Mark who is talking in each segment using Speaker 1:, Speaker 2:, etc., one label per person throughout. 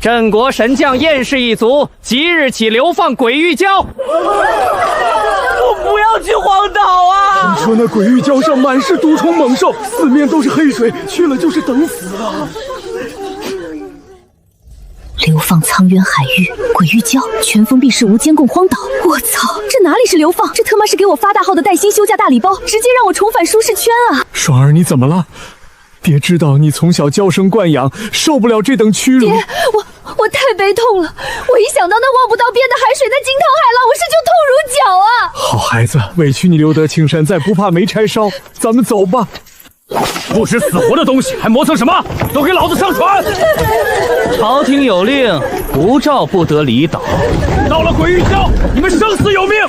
Speaker 1: 镇国神将燕氏一族即日起流放鬼域礁。
Speaker 2: 我不要去荒岛啊！
Speaker 3: 听说那鬼域礁上满是毒虫猛兽，四面都是黑水，去了就是等死啊！
Speaker 4: 流放苍渊海域，鬼域礁，全封闭式无监控荒岛。我操，这哪里是流放，这他妈是给我发大号的带薪休假大礼包，直接让我重返舒适圈啊！
Speaker 3: 双儿，你怎么了？爹知道你从小娇生惯养，受不了这等屈辱。
Speaker 4: 爹，我太悲痛了，我一想到那望不到边的海水，那惊涛骇浪，我是就痛如绞啊！
Speaker 3: 好孩子，委屈你留得青山在，不怕没柴烧。咱们走吧。
Speaker 5: 不识死活的东西，还磨蹭什么？都给老子上船！
Speaker 1: 朝廷有令，不召不得离岛。
Speaker 5: 到了鬼域礁，你们生死有命！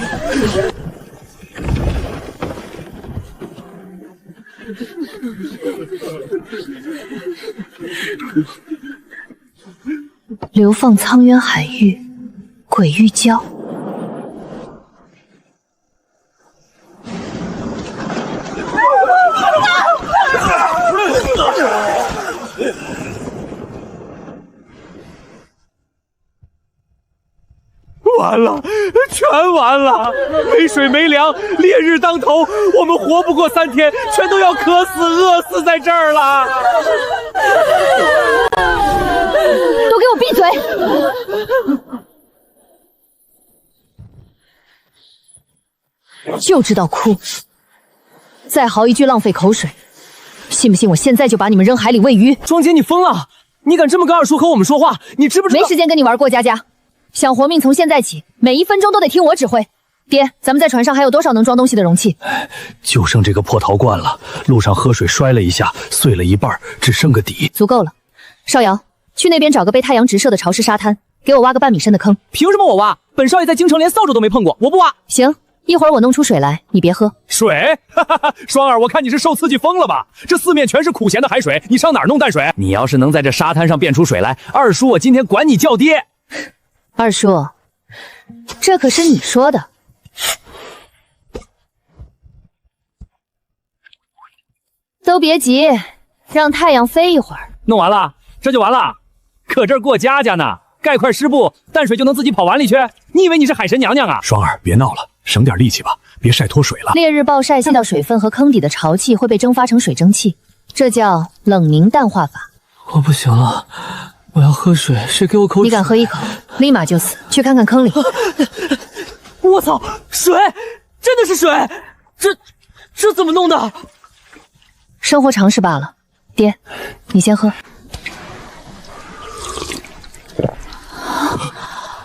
Speaker 4: 流放苍渊海域，鬼域礁。
Speaker 3: 完了，全完了！没水没粮，烈日当头，我们活不过3天，全都要渴死、饿死在这儿了！
Speaker 4: 都给我闭嘴！就知道哭，再嚎一句浪费口水，信不信我现在就把你们扔海里喂鱼？
Speaker 2: 庄姐，你疯了！你敢这么跟二叔和我们说话？你知不知道？
Speaker 4: 没时间跟你玩过家家。想活命，从现在起，每1分钟都得听我指挥。爹，咱们在船上还有多少能装东西的容器？
Speaker 5: 就剩这个破陶罐了。路上喝水摔了一下，碎了一半，只剩个底。
Speaker 4: 足够了。少瑶，去那边找个被太阳直射的潮湿沙滩，给我挖个半米深的坑。
Speaker 2: 凭什么我挖？本少爷在京城连扫帚都没碰过，我不挖。
Speaker 4: 行，一会儿我弄出水来，你别喝。
Speaker 5: 水？哈哈哈！双儿，我看你是受刺激疯了吧？这四面全是苦咸的海水，你上哪儿弄淡水？
Speaker 1: 你要是能在这沙滩上变出水来，二叔我今天管你叫爹。
Speaker 4: 二叔，这可是你说的。都别急，让太阳飞一会儿。
Speaker 5: 弄完了，这就完了？可这儿过家家呢，盖块湿布，淡水就能自己跑碗里去？你以为你是海神娘娘啊？
Speaker 3: 双儿，别闹了，省点力气吧，别晒脱水了。
Speaker 4: 烈日暴晒吸到水分和坑底的潮气会被蒸发成水蒸气，这叫冷凝淡化法。
Speaker 2: 我不行了，我要喝水，谁给我口水？
Speaker 4: 你敢喝一口，立马就死。去看看坑里。
Speaker 2: 我操，水，真的是水！这怎么弄的？
Speaker 4: 生活常识罢了。爹，你先喝。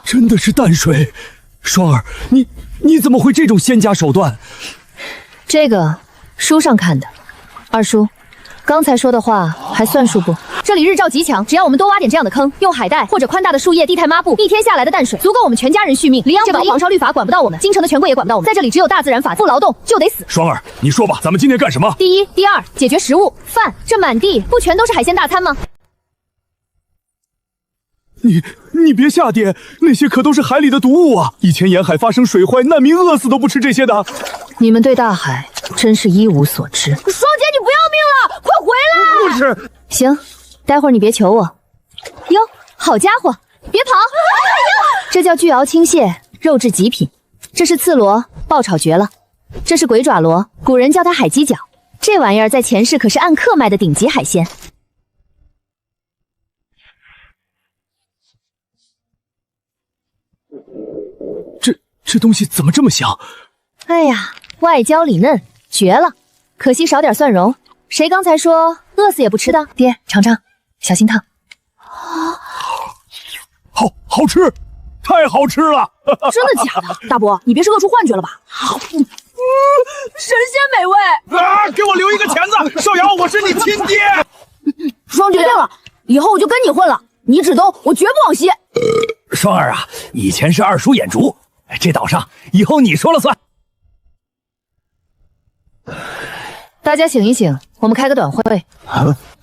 Speaker 3: 真的是淡水。双儿，你怎么会这种仙家手段？
Speaker 4: 这个书上看的。二叔，刚才说的话还算数不？这里日照极强，只要我们多挖点这样的坑，用海带或者宽大的树叶地态抹布，一天下来的淡水足够我们全家人续命。这个皇朝律法管不到我们，京城的权贵也管不到我们，在这里只有大自然法，不劳动就得死。
Speaker 3: 双儿，你说吧，咱们今天干什么？
Speaker 4: 第一，第二，解决食物饭，这满地不全都是海鲜大餐吗？
Speaker 3: 你别吓爹，那些可都是海里的毒物啊！以前沿海发生水患，难民饿死都不吃这些的。
Speaker 4: 你们对大海真是一无所知。双姐，你不要命了，快回来！
Speaker 3: 不是，
Speaker 4: 行，待会儿你别求我。哟，好家伙，别跑！这叫巨鳌青蟹，肉质极品。这是刺螺，爆炒绝了。这是鬼爪螺，古人叫它海鸡脚。这玩意儿在前世可是按克卖的顶级海鲜。
Speaker 3: 这东西怎么这么香？
Speaker 4: 哎呀，外焦里嫩，绝了！可惜少点蒜蓉。谁刚才说饿死也不吃的？爹，尝尝，小心烫。
Speaker 3: 好吃，太好吃了！
Speaker 6: 真的假的？大伯，你别是饿出幻觉了吧？神仙美味！
Speaker 5: 啊！给我留一个钳子，少瑶，我是你亲爹。
Speaker 6: 双决定了，以后我就跟你混了，你指东，我绝不往西。
Speaker 5: 双儿啊，以前是二叔眼拙，这岛上以后你说了算。
Speaker 4: 大家醒一醒，我们开个短会。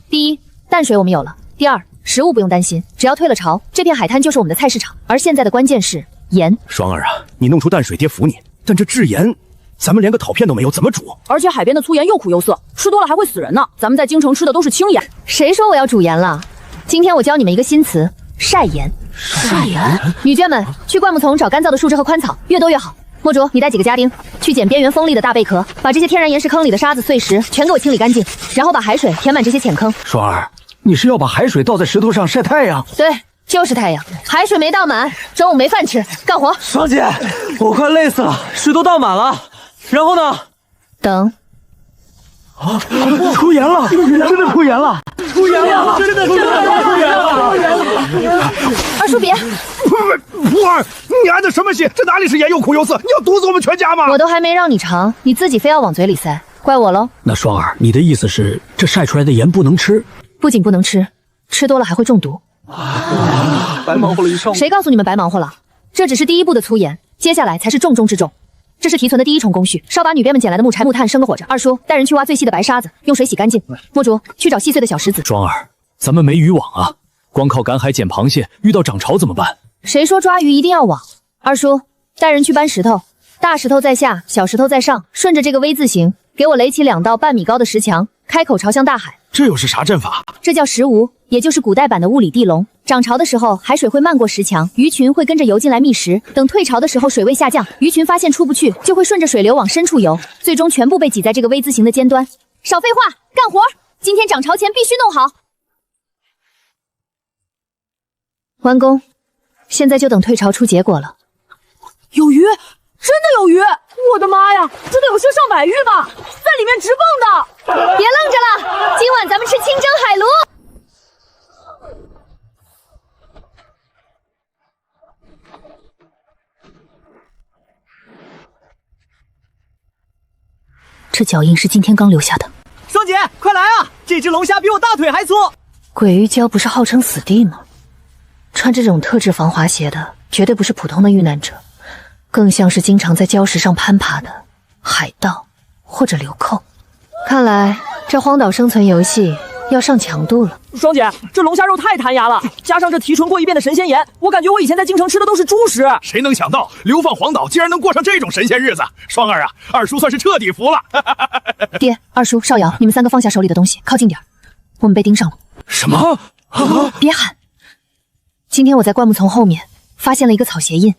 Speaker 4: 第一，淡水我们有了；第二，食物不用担心，只要退了潮，这片海滩就是我们的菜市场。而现在的关键是盐。
Speaker 5: 双儿啊，你弄出淡水，爹服你。但这制盐，咱们连个陶片都没有，怎么煮？
Speaker 6: 而且海边的粗盐又苦又涩，吃多了还会死人呢。咱们在京城吃的都是清盐。
Speaker 4: 谁说我要煮盐了？今天我教你们一个新词，晒盐。
Speaker 6: 晒盐。
Speaker 4: 女眷们，去灌木丛找干燥的树枝和宽草，越多越好。墨竹，你带几个家丁去捡边缘锋利的大贝壳，把这些天然岩石坑里的沙子、碎石全给我清理干净，然后把海水填满这些浅坑。
Speaker 1: 双儿，你是要把海水倒在石头上晒太阳？
Speaker 4: 对，就是太阳。海水没倒满，中午没饭吃，干活。
Speaker 3: 双姐，我快累死了，水都倒满了。然后呢？
Speaker 4: 等。
Speaker 1: 出盐了，真的出盐了，
Speaker 3: 出盐了，真的出盐了！
Speaker 4: 二叔别，
Speaker 7: 普洱，你安的什么心？这哪里是盐，又苦又涩，你要毒死我们全家吗？
Speaker 4: 我都还没让你尝，你自己非要往嘴里塞，怪我喽。
Speaker 1: 那双儿，你的意思是这晒出来的盐不能吃？
Speaker 4: 不仅不能吃，吃多了还会中毒。
Speaker 3: 白忙活了一上午。
Speaker 4: 谁告诉你们白忙活了？这只是第一步的粗盐，接下来才是重中之重。这是提存的第一重工序，稍把女编们捡来的木柴、木炭生个火着。二叔带人去挖最细的白沙子，用水洗干净。墨竹去找细碎的小石子。
Speaker 5: 双儿，咱们没渔网啊，光靠赶海捡螃蟹，遇到涨潮怎么办？
Speaker 4: 谁说抓鱼一定要网？二叔带人去搬石头，大石头在下，小石头在上，顺着这个 V 字形，给我垒起2道半米高的石墙，开口朝向大海。
Speaker 7: 这又是啥阵法？
Speaker 4: 这叫石吴，也就是古代版的雾里地龙。涨潮的时候，海水会漫过石墙，鱼群会跟着游进来觅食。等退潮的时候，水位下降，鱼群发现出不去，就会顺着水流往深处游，最终全部被挤在这个 V 字形的尖端。少废话，干活！今天涨潮前必须弄好。完工，现在就等退潮出结果了。
Speaker 6: 有鱼，真的有鱼！我的妈呀，这得有些上百鱼吧，在里面直蹦的。
Speaker 4: 别愣着了，今晚咱们吃清蒸海螺。这脚印是今天刚留下的。
Speaker 2: 双姐，快来啊！这只龙虾比我大腿还粗。
Speaker 4: 鬼鱼礁不是号称死地吗？穿这种特制防滑鞋的，绝对不是普通的遇难者，更像是经常在礁石上攀爬的海盗或者流寇。看来这荒岛生存游戏要上强度了。
Speaker 2: 双姐，这龙虾肉太弹牙了，加上这提纯过一遍的神仙盐，我感觉我以前在京城吃的都是猪食。
Speaker 7: 谁能想到流放黄岛竟然能过上这种神仙日子？双儿啊，二叔算是彻底服了。
Speaker 4: 爹、二叔、少瑶，你们3个放下手里的东西，靠近点，我们被盯上了。
Speaker 7: 什么？
Speaker 4: 别喊！今天我在灌木丛后面发现了一个草鞋印，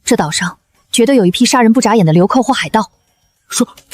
Speaker 4: 这岛上绝对有一批杀人不眨眼的流寇或海盗。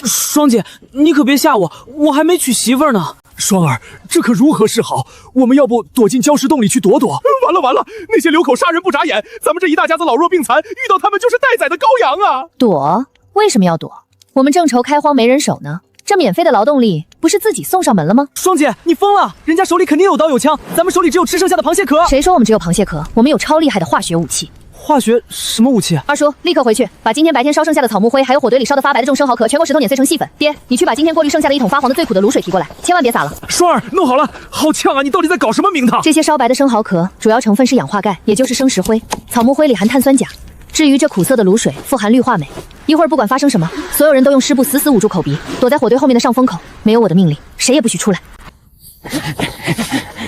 Speaker 2: 双姐，你可别吓我，我还没娶媳妇呢。
Speaker 7: 双儿，这可如何是好？我们要不躲进礁石洞里去躲躲？完了完了，那些流寇杀人不眨眼，咱们这一大家子老弱病残，遇到他们就是待宰的羔羊啊！
Speaker 4: 躲？为什么要躲？我们正愁开荒没人手呢，这免费的劳动力不是自己送上门了吗？
Speaker 2: 双姐，你疯了！人家手里肯定有刀有枪，咱们手里只有吃剩下的螃蟹壳。
Speaker 4: 谁说我们只有螃蟹壳？我们有超厉害的化学武器。
Speaker 2: 化学什么武器？
Speaker 4: 二叔，立刻回去，把今天白天烧剩下的草木灰，还有火堆里烧得发白的众生蚝壳，全给我石头碾碎成细粉。爹，你去把今天过滤剩下的1桶发黄的最苦的卤水提过来，千万别洒了。
Speaker 7: 双儿，弄好了，好呛啊！你到底在搞什么名堂？
Speaker 4: 这些烧白的生蚝壳主要成分是氧化钙，也就是生石灰。草木灰里含碳酸钾。至于这苦涩的卤水，富含氯化镁。一会儿不管发生什么，所有人都用湿布死死捂住口鼻，躲在火堆后面的上风口。没有我的命令，谁也不许出来。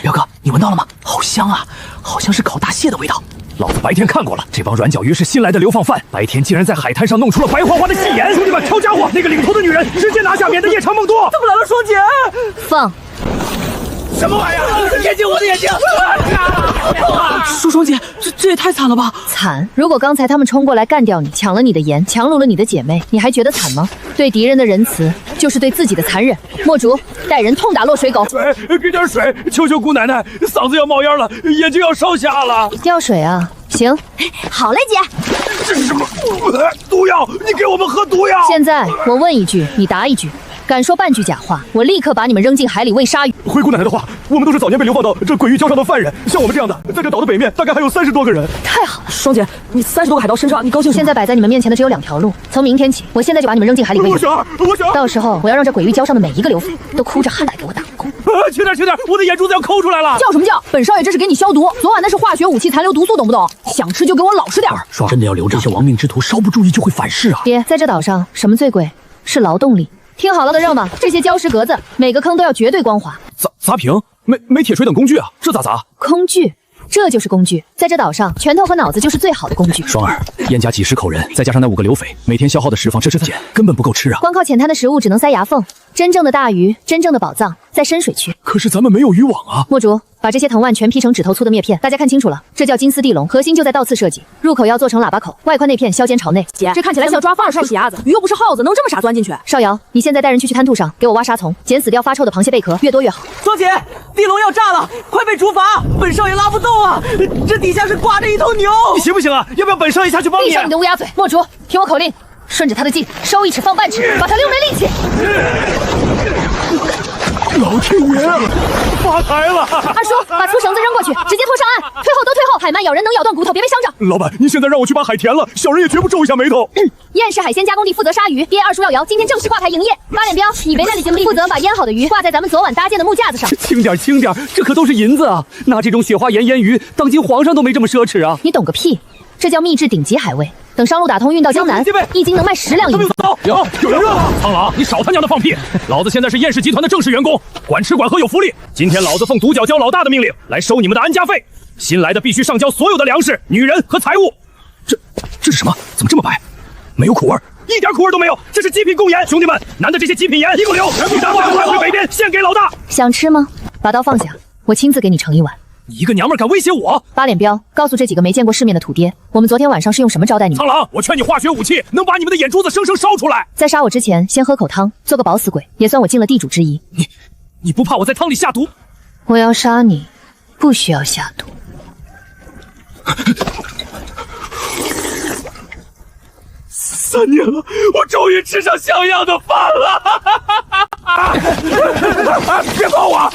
Speaker 5: 表哥，你闻到了吗？好香啊，好像是烤大蟹的味道。老子白天看过了，这帮软脚鱼是新来的流放犯，白天竟然在海滩上弄出了白花花的细盐。兄弟们，挑家伙！那个领头的女人直接拿下，免得夜长梦多。
Speaker 2: 怎么来了，双姐？
Speaker 4: 放！
Speaker 7: 什么玩意儿？眼睛，我的眼睛！
Speaker 2: 双姐，这也太惨了吧！
Speaker 4: 惨！如果刚才他们冲过来干掉你，抢了你的盐，强掳了你的姐妹，你还觉得惨吗？对敌人的仁慈，就是对自己的残忍。墨竹，带人痛打落水狗。
Speaker 7: 水，给点水！求求姑奶奶，嗓子要冒烟了，眼睛要烧瞎了。
Speaker 4: 要水啊？行，
Speaker 6: 好嘞，姐。
Speaker 7: 这是什么？毒药！你给我们喝毒药！
Speaker 4: 现在我问一句，你答一句。敢说半句假话，我立刻把你们扔进海里喂鲨鱼。
Speaker 7: 回姑奶奶的话，我们都是早年被流放到这鬼域礁上的犯人，像我们这样的，在这岛的北面大概还有30多个人。
Speaker 4: 太好了，
Speaker 2: 双姐，你30多个海盗身上，你高兴什么？
Speaker 4: 现在摆在你们面前的只有2条路，从明天起，我现在就把你们扔进海里喂鱼。
Speaker 7: 我想，
Speaker 4: 到时候我要让这鬼域礁上的每一个流放都哭着喊来给我打工。
Speaker 7: 轻点，我的眼珠子要抠出来了。
Speaker 6: 叫什么叫？本少爷这是给你消毒，昨晚那是化学武器残留毒素，懂不懂？想吃就给我老实点。
Speaker 1: 双真的要留着，这些亡命之徒稍不注意就会反噬啊！
Speaker 4: 爹，在这岛上什么最贵？是劳动力。听好了的肉嘛，这些礁石格子每个坑都要绝对光滑。
Speaker 7: 砸平？没铁锤等工具啊，这咋砸？
Speaker 4: 工具，这就是工具。在这岛上，拳头和脑子就是最好的工具。
Speaker 5: 双儿，燕家几10口人，再加上那5个流匪，每天消耗的食方这碱根本不够吃啊！
Speaker 4: 光靠浅滩的食物只能塞牙缝，真正的大鱼，真正的宝藏在深水区。
Speaker 7: 可是咱们没有渔网啊！
Speaker 4: 墨竹，把这些藤蔓全劈成指头粗的篾片。大家看清楚了，这叫金丝地笼，核心就在倒刺设计，入口要做成喇叭口，外宽内片，削尖朝内。
Speaker 6: 姐，这看起来像要抓发烧鸭子，鱼又不是耗子，能这么傻钻进去？
Speaker 4: 少瑶，你现在带人去滩涂上给我挖沙丛，捡死掉发臭的螃蟹贝壳，越多越好。
Speaker 2: 双姐，地笼要炸了，快被竹筏！本少爷拉不动啊，这底下是挂着一头牛。
Speaker 3: 你行不行啊？要不要本少爷下去帮你？
Speaker 4: 闭上你的乌鸦嘴，墨竹，听我口令，顺着他的劲，收1尺放半尺，把他6枚力气。
Speaker 7: 老天爷，
Speaker 3: 发财了！
Speaker 4: 二叔，把粗绳子扔过去，直接拖上岸。退后，都退后！海鳗咬人能咬断骨头，别被伤着。
Speaker 7: 老板，你现在让我去把海填了，小人也绝不皱一下眉头。
Speaker 4: 燕氏海鲜加工地负责杀鱼，爹二叔要摇，今天正式挂牌营业。八脸彪，你为那里经理，负责把腌好的鱼挂在咱们昨晚搭建的木架子上。
Speaker 3: 轻点，轻点，这可都是银子啊！拿这种雪花盐腌鱼，当今皇上都没这么奢侈啊！
Speaker 4: 你懂个屁！这叫秘制顶级海味，等商路打通运到江南，1斤能卖10两银子。
Speaker 5: 有人了！苍狼，你少他娘的放屁！老子现在是燕氏集团的正式员工，管吃管喝有福利。今天老子奉独角蛟老大的命令来收你们的安家费，新来的必须上交所有的粮食、女人和财物。这是什么？怎么这么白？没有苦味，一点苦味都没有，这是极品贡盐。兄弟们，难得这些极品盐一个留，全部赶快回北边献给老大。
Speaker 4: 想吃吗？把刀放下，我亲自给你盛一碗。
Speaker 5: 你一个娘们敢威胁我？
Speaker 4: 八脸彪，告诉这几个没见过世面的土爹，我们昨天晚上是用什么招待你们？
Speaker 5: 苍狼，我劝你化学武器能把你们的眼珠子生生烧出来。
Speaker 4: 在杀我之前，先喝口汤，做个饱死鬼，也算我尽了地主之谊。
Speaker 5: 你不怕我在汤里下毒？
Speaker 4: 我要杀你，不需要下毒。
Speaker 3: 3年了，我终于吃上像样的饭了！别碰我！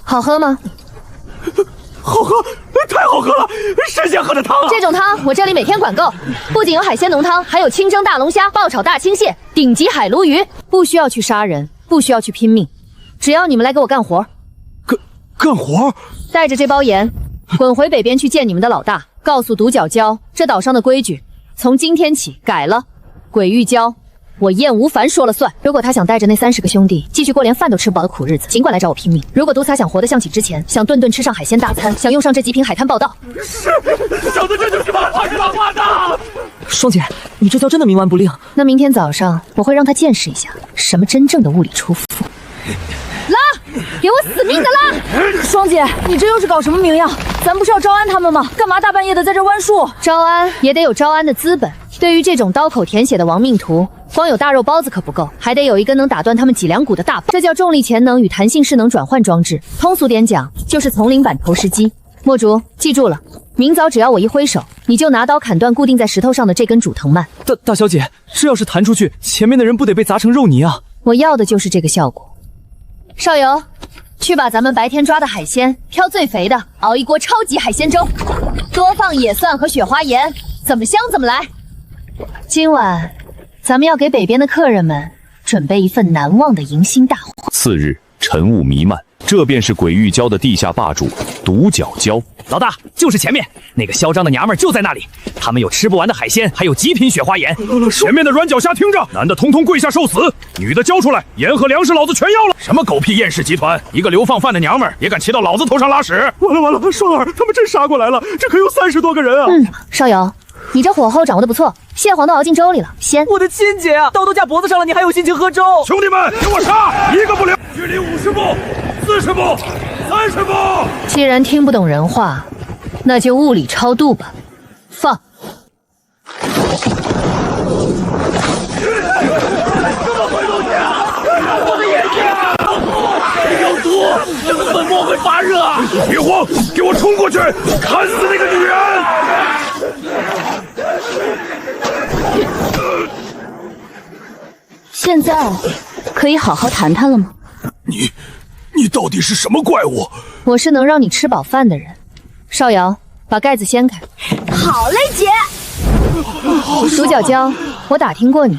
Speaker 4: 好喝吗？
Speaker 3: 好喝，太好喝了！神仙喝的汤啊！
Speaker 4: 这种汤我这里每天管够，不仅有海鲜浓汤，还有清蒸大龙虾、爆炒大青蟹、顶级海鲈鱼。不需要去杀人，不需要去拼命，只要你们来给我干活。
Speaker 7: 干活？
Speaker 4: 带着这包盐，滚回北边去见你们的老大，告诉独角蛟，这岛上的规矩从今天起改了。鬼玉蛟，我燕无烦说了算。如果他想带着那30个兄弟继续过连饭都吃不饱的苦日子，尽管来找我拼命。如果毒撒想活得像起之前，想顿顿吃上海鲜大餐，想用上这极品海滩报道，
Speaker 3: 小子这就是把话是把话的。
Speaker 2: 双姐，你这叫真的冥顽不灵。
Speaker 4: 那明天早上我会让他见识一下什么真正的物理出腹。拉！给我死命的拉！
Speaker 6: 双姐，你这又是搞什么名呀？咱不是要招安他们吗？干嘛大半夜的在这弯树？
Speaker 4: 招安也得有招安的资本。对于这种刀口舔血的亡命徒，光有大肉包子可不够，还得有一根能打断他们脊梁骨的大棒。这叫重力潜能与弹性势能转换装置，通俗点讲就是丛林版投石机。墨竹，记住了，明早只要我一挥手，你就拿刀砍断固定在石头上的这根主藤蔓。
Speaker 3: 大小姐，这要是弹出去，前面的人不得被砸成肉泥啊！
Speaker 4: 我要的就是这个效果。少游，去把咱们白天抓的海鲜挑最肥的，熬一锅超级海鲜粥，多放野蒜和雪花盐，怎么香怎么来。今晚咱们要给北边的客人们准备一份难忘的迎新大会。
Speaker 8: 次日，晨雾弥漫，这便是鬼玉蛟的地下霸主独角蛟。
Speaker 5: 老大，就是前面那个嚣张的娘们就在那里，他们有吃不完的海鲜，还有极品雪花盐。
Speaker 7: 前面的软脚虾听着，男的通通跪下受死，女的交出来，盐和粮食老子全要了。
Speaker 5: 什么狗屁燕氏集团，一个流放犯的娘们儿也敢骑到老子头上拉屎？
Speaker 7: 完了，双儿，他们真杀过来了，这可有30多个人啊！
Speaker 4: 少游，你这火候掌握的不错，蟹黄都熬进粥里了，鲜。
Speaker 2: 我的亲姐啊，刀都架脖子上了，你还有心情喝粥？
Speaker 7: 兄弟们，给我杀，一个不留！距离50步、40步、30步。
Speaker 4: 既然听不懂人话，那就物理超度吧。放。
Speaker 3: 我的眼睛有毒，这个粉末会发热。
Speaker 7: 别慌，给我冲过去，砍死那个女人！
Speaker 6: 现在可以好好谈谈了吗？
Speaker 7: 你到底是什么怪物？
Speaker 4: 我是能让你吃饱饭的人。少瑶，把盖子掀开。
Speaker 6: 好嘞，姐。
Speaker 4: 独角蛟，我打听过你，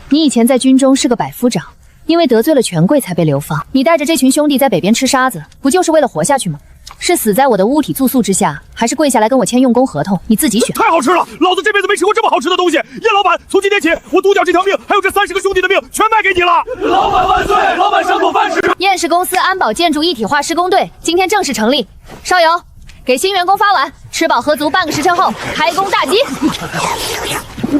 Speaker 4: 你以前在军中是个百夫长，因为得罪了权贵才被流放。你带着这群兄弟在北边吃沙子，不就是为了活下去吗？是死在我的屋体住宿之下，还是跪下来跟我签用工合同？你自己选。
Speaker 7: 太好吃了，老子这辈子没吃过这么好吃的东西。叶老板，从今天起，我独角这条命，还有这30个兄弟的命，全卖给你了。
Speaker 3: 老板万岁！老板赏口饭吃。
Speaker 4: 燕氏公司安保建筑一体化施工队今天正式成立。少游，给新员工发完，吃饱喝足，半个时辰后开工大吉。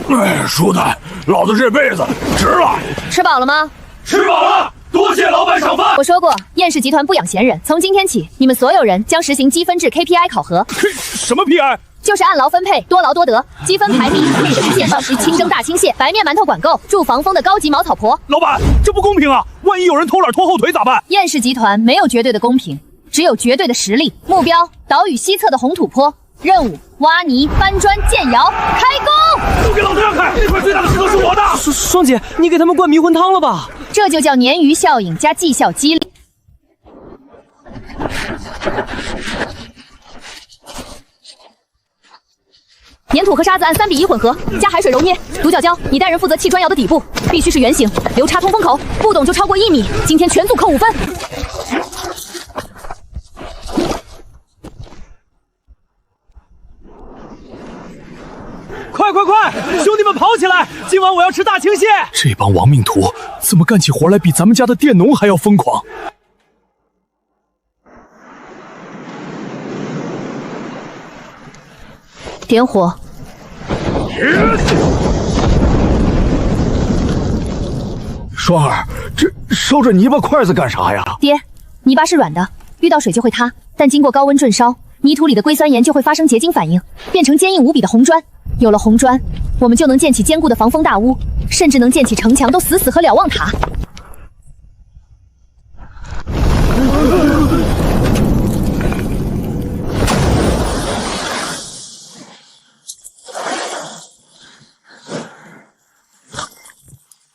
Speaker 7: 哎，叔的，老子这辈子值了。
Speaker 4: 吃饱了吗？
Speaker 7: 吃饱了，独多谢老板赏饭。
Speaker 4: 我说过，燕氏集团不养闲人。从今天起，你们所有人将实行积分制 KPI 考核。
Speaker 7: 什么 PI？
Speaker 4: 就是按劳分配，多劳多得，积分排名，配食蟹、清蒸大青蟹、白面馒头管够，住防风的高级茅草婆。
Speaker 7: 老板，这不公平啊！万一有人偷懒拖后腿咋办？
Speaker 4: 燕氏集团没有绝对的公平，只有绝对的实力。目标：岛屿西侧的红土坡。任务：挖泥、搬砖、建窑。开工！
Speaker 7: 都给老子让开！那块最大的石头是我的。
Speaker 2: 双姐，你给他们灌迷魂汤了吧？
Speaker 4: 这就叫鲶鱼效应加绩效激励。粘土和沙子按3比1混合，加海水揉捏。独角胶，你带人负责砌砖窑的底部，必须是圆形，留插通风口，不懂就超过1米。今天全组扣5分。
Speaker 3: 快，兄弟们跑起来！今晚我要吃大青蟹。
Speaker 7: 这帮亡命徒怎么干起活来比咱们家的佃农还要疯狂？
Speaker 4: 点火。
Speaker 7: 双儿，这烧着泥巴筷子干啥呀？
Speaker 4: 爹，泥巴是软的，遇到水就会塌，但经过高温炙烧，泥土里的硅酸盐就会发生结晶反应，变成坚硬无比的红砖。有了红砖，我们就能建起坚固的防风大屋，甚至能建起城墙，都死和瞭望塔。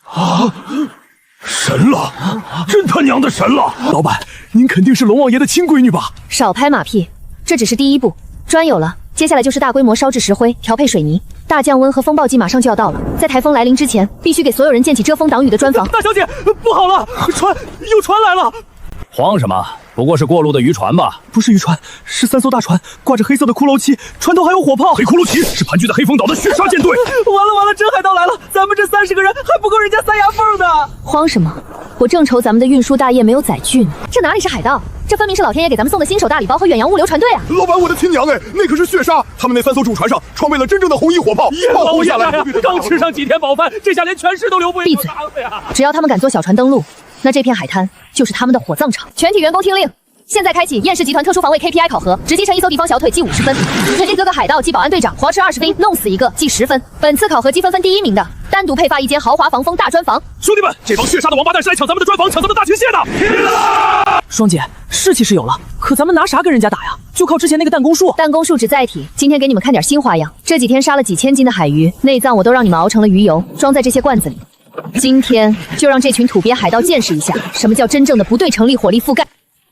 Speaker 7: 啊！神了，真他娘的神了！老板，您肯定是龙王爷的亲闺女吧？
Speaker 4: 少拍马屁，这只是第一步。砖有了，接下来就是大规模烧制石灰、调配水泥。大降温和风暴季马上就要到了，在台风来临之前，必须给所有人建起遮风挡雨的砖房。
Speaker 3: 大小姐，不好了，有船来了！
Speaker 5: 慌什么？不过是过路的渔船吧？
Speaker 3: 不是渔船，是3艘大船，挂着黑色的骷髅旗，船头还有火炮。
Speaker 7: 黑骷髅旗是盘踞在黑风岛的血杀舰队。
Speaker 3: 完了，真海盗来了！咱们这30个人还不够人家塞牙缝的。
Speaker 4: 慌什么？我正愁咱们的运输大业没有载具呢。这哪里是海盗？这分明是老天爷给咱们送的新手大礼包和远洋物流船队啊！
Speaker 7: 老板，我的亲娘哎，那可是血杀！他们那3艘主船上装备了真正的红衣火炮，炮轰下来，
Speaker 3: 刚吃上几天饱饭，这下连全尸都留不
Speaker 4: 闭嘴！只要他们敢坐小船登陆，那这片海滩就是他们的火葬场。全体员工听令，现在开启燕氏集团特殊防卫 KPI 考核，直击成一艘地方小腿记50分，肯定哥哥海盗记保安队长，活吃20分，弄死一个记10分。本次考核积分第1名的，单独配发一间豪华防风大砖房。
Speaker 7: 兄弟们，这帮血杀的王八蛋是来抢咱们的砖房，抢咱们的大青蟹的！
Speaker 2: 双姐，士气是有了，可咱们拿啥跟人家打呀？就靠之前那个弹弓术。
Speaker 4: 弹弓术只载体，今天给你们看点新花样。这几天杀了几千斤的海鱼，内脏我都让你们熬成了鱼油，装在这些罐子里。今天就让这群土鳖海盗见识一下，什么叫真正的不对称力火力覆盖。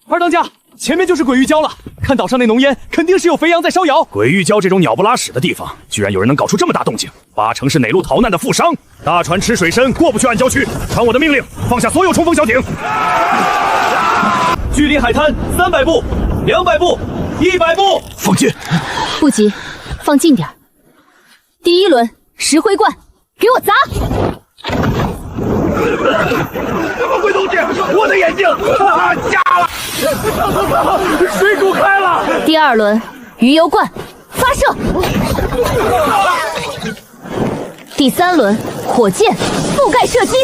Speaker 3: 二当家，前面就是鬼域礁了，看岛上那浓烟，肯定是有肥羊在烧窑。
Speaker 7: 鬼域礁这种鸟不拉屎的地方，居然有人能搞出这么大动静，8成是哪路逃难的富商。大船吃水深，过不去暗礁区。传我的命令，放下所有冲锋小艇。
Speaker 3: 距离海滩300步、200步、100步，
Speaker 7: 放近。
Speaker 4: 不急，放近点。第1轮石灰罐，给我砸！
Speaker 7: 什么鬼东西？我的眼睛啊！瞎了！水煮开了。
Speaker 4: 第2轮鱼油罐，发射。第3轮火箭覆盖射击。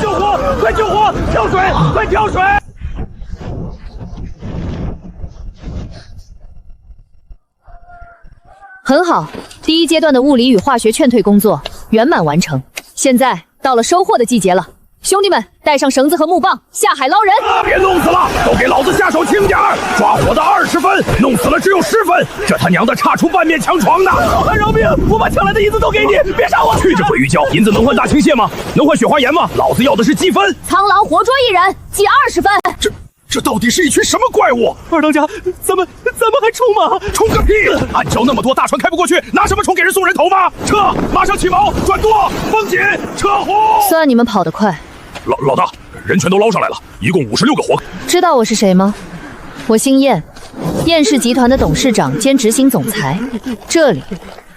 Speaker 7: 救火！快救火！跳水！快跳水！
Speaker 4: 很好，第1阶段的物理与化学劝退工作圆满完成。现在到了收获的季节了，兄弟们，带上绳子和木棒，下海捞人！
Speaker 7: 别弄死了，都给老子下手轻点儿！抓活的20分，弄死了只有10分，这他娘的差出半面墙床呢！
Speaker 3: 好汉饶命！我把抢来的银子都给你，别杀我！
Speaker 7: 去这鬼域礁，银子能换大青蟹吗？能换雪花岩吗？老子要的是积分！
Speaker 4: 苍狼活捉1人，记20分。
Speaker 7: 这到底是一群什么怪物？
Speaker 3: 二当家，咱们还冲吗？
Speaker 7: 冲个屁！暗礁那么多，大船开不过去，拿什么冲给人送人头吗？撤！马上起锚，转舵，绷紧，撤火！
Speaker 4: 算你们跑得快。
Speaker 7: 老大，人全都捞上来了，一共56个活。
Speaker 4: 知道我是谁吗？我姓燕，燕氏集团的董事长兼执行总裁。这里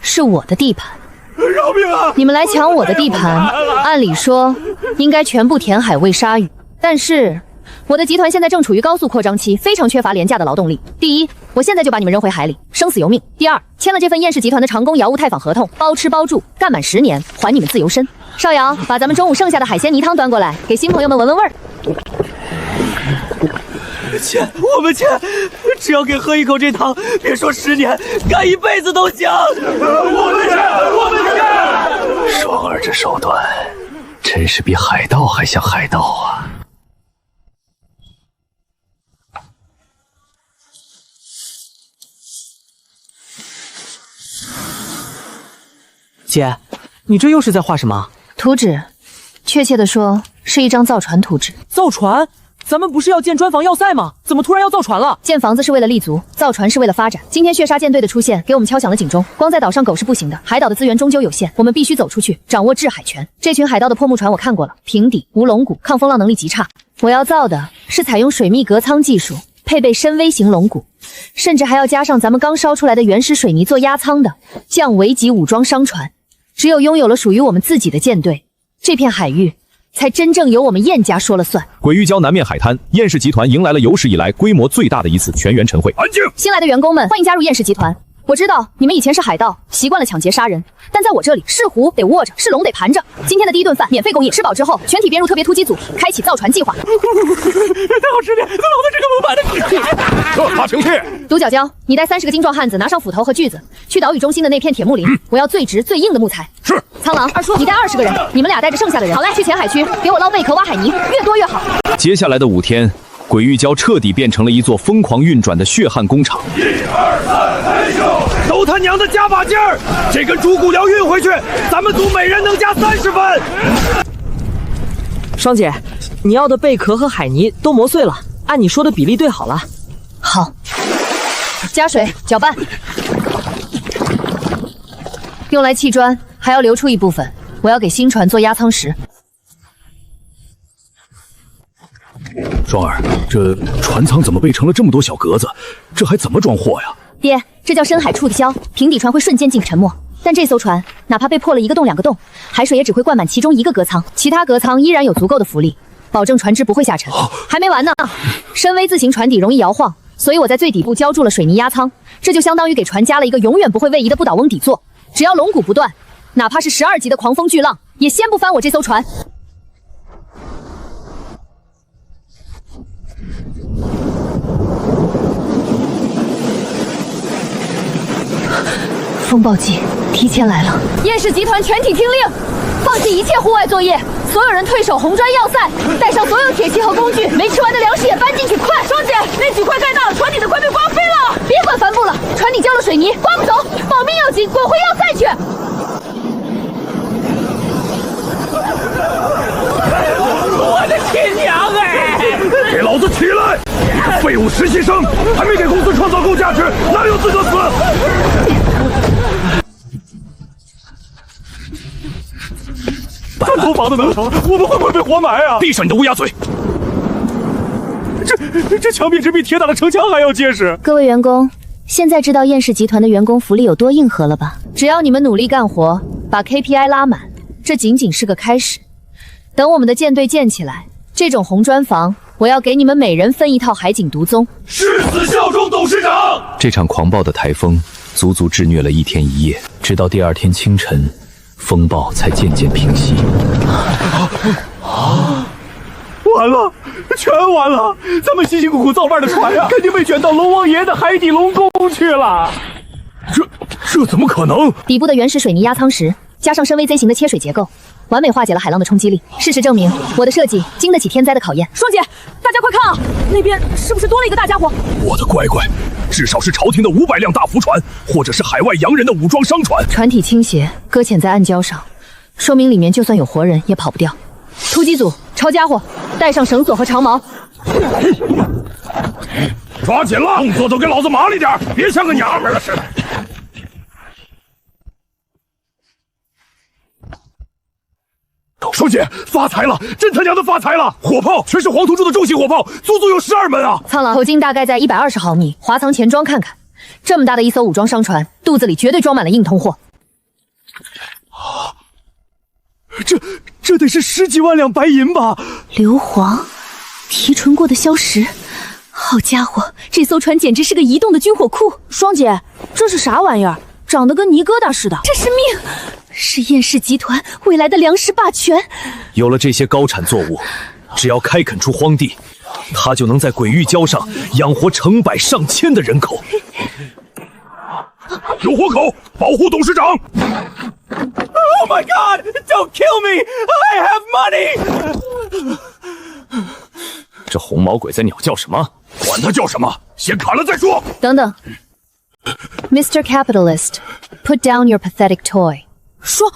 Speaker 4: 是我的地盘。
Speaker 7: 饶命啊！
Speaker 4: 你们来抢我的地盘，按理说应该全部填海喂鲨鱼，但是我的集团现在正处于高速扩张期，非常缺乏廉价的劳动力。第一，我现在就把你们扔回海里，生死由命。第二，签了这份燕氏集团的长工瑶雾太坊合同，包吃包住，干满10年，还你们自由身。少阳，把咱们中午剩下的海鲜泥汤端过来，给新朋友们闻闻味儿。
Speaker 2: 签，我们签，只要给喝一口这汤，别说10年，干一辈子都行。我们签，我们签。
Speaker 5: 双儿这手段，真是比海盗还像海盗啊！
Speaker 2: 姐，你这又是在画什么？
Speaker 4: 图纸，确切的说是一张造船图纸。
Speaker 2: 造船？咱们不是要建砖房要塞吗？怎么突然要造船了？
Speaker 4: 建房子是为了立足，造船是为了发展。今天血杀舰队的出现，给我们敲响了警钟。光在岛上苟是不行的，海岛的资源终究有限，我们必须走出去，掌握制海权。这群海盗的破木船我看过了，平底、无龙骨，抗风浪能力极差。我要造的是采用水密隔舱技术，配备深 V 型龙骨，甚至还要加上咱们刚烧出来的原始水泥做压舱的降维级武装商船。只有拥有了属于我们自己的舰队，这片海域才真正由我们燕家说了算。
Speaker 8: 鬼域礁南面海滩，燕氏集团迎来了有史以来规模最大的一次全员晨会。
Speaker 7: 安静！
Speaker 4: 新来的员工们，欢迎加入燕氏集团。我知道你们以前是海盗，习惯了抢劫杀人，但在我这里，是虎得卧着，是龙得盘着。今天的第一顿饭免费供应，吃饱之后，全体编入特别突击组，开启造船计划。
Speaker 3: 太好吃点，老子这个模板的。
Speaker 7: 这他平气。
Speaker 4: 独角礁，你带30个精壮汉子，拿上斧头和锯子，去岛屿中心的那片铁木林，我要最直最硬的木材。
Speaker 7: 是。
Speaker 4: 苍狼，二叔，你带20个人，你们俩带着剩下的人，好嘞，去前海区给我捞贝壳、挖海泥，越多越好。
Speaker 8: 接下来的5天，鬼域礁彻底变成了一座疯狂运转的血汗工厂。
Speaker 7: 1、2、3，开手！都他娘的加把劲儿！这根猪骨疗运回去，咱们组每人能加30分。
Speaker 2: 双姐，你要的贝壳和海泥都磨碎了，按你说的比例对好了。
Speaker 4: 好，加水搅拌，用来砌砖，还要留出一部分，我要给新船做压舱石。
Speaker 5: 双儿，这船舱怎么被成了这么多小格子？这还怎么装货呀？
Speaker 4: 爹，这叫深海触地销，平底船会瞬间进沉没，但这艘船哪怕被破了1个洞2个洞，海水也只会灌满其中1个隔舱，其他隔舱依然有足够的浮力，保证船只不会下沉。还没完呢，深 V 字形船底容易摇晃，所以我在最底部浇筑了水泥压舱，这就相当于给船加了一个永远不会位移的不倒翁底座，只要龙骨不断，哪怕是12级的狂风巨浪，也掀不翻我这艘船。风暴季提前来了，燕氏集团全体听令，放弃一切户外作业，所有人退守红砖要塞，带上所有铁器和工具，没吃完的粮食也搬进去，快！双姐，那几块盖大了，船底的快被刮飞了，别管帆布了，船底浇了水泥，刮不走，保命要紧，滚回要塞去！
Speaker 3: 我的亲娘哎！
Speaker 7: 给老子起来！废物实习生，还没给公司创造够价值，哪有资格死？
Speaker 3: 三头房子能成，我们会不会被活埋啊？
Speaker 7: 闭上你的乌鸦嘴！
Speaker 3: 这墙壁只比铁打的城墙还要结实。
Speaker 4: 各位员工，现在知道燕氏集团的员工福利有多硬核了吧？只要你们努力干活，把 KPI 拉满，这仅仅是个开始。等我们的舰队建起来，这种红砖房，我要给你们每人分一套海景独宗。
Speaker 7: 誓死效忠董事长！
Speaker 8: 这场狂暴的台风足足肆虐了1天1夜，直到第2天清晨，风暴才渐渐平息。
Speaker 3: 完了，全完了！咱们辛辛苦苦造办的船呀，肯定被卷到龙王爷的海底龙宫去了。
Speaker 7: 这怎么可能？
Speaker 4: 底部的原始水泥压舱石，加上深 V Z 型的切水结构，完美化解了海浪的冲击力。事实证明，我的设计经得起天灾的考验。
Speaker 6: 双姐，大家快看啊，那边是不是多了一个大家伙？
Speaker 7: 我的乖乖，至少是朝廷的500辆大浮船，或者是海外洋人的武装商船。
Speaker 4: 船体倾斜，搁浅在暗礁上，说明里面就算有活人也跑不掉。突击组，抄家伙，带上绳索和长矛。
Speaker 7: 抓紧了，动作都给老子麻利点，别像个娘们了似的。双姐，发财了，真他娘的发财了！火炮全是黄土柱的重型火炮，足足有12门啊！
Speaker 4: 苍老口径大概在120毫米，滑藏前装看看。这么大的一艘武装商船，肚子里绝对装满了硬通货。
Speaker 3: 这得是10几万两白银吧？
Speaker 4: 硫磺，提纯过的硝石。好家伙，这艘船简直是个移动的军火库。
Speaker 6: 双姐，这是啥玩意儿？长得跟泥疙瘩似的。
Speaker 4: 这是命，是燕氏集团未来的粮食霸权。
Speaker 8: 有了这些高产作物，只要开垦出荒地，他就能在鬼域礁上养活成百上千的人口。
Speaker 7: 有活口，保护董事长。
Speaker 2: Oh my God! Don't kill me! I have money!
Speaker 8: 这红毛鬼在鸟叫什么？
Speaker 7: 管他叫什么，先砍了再说。
Speaker 4: 等等 ，Mr. Capitalist, put down your pathetic toy。
Speaker 6: 双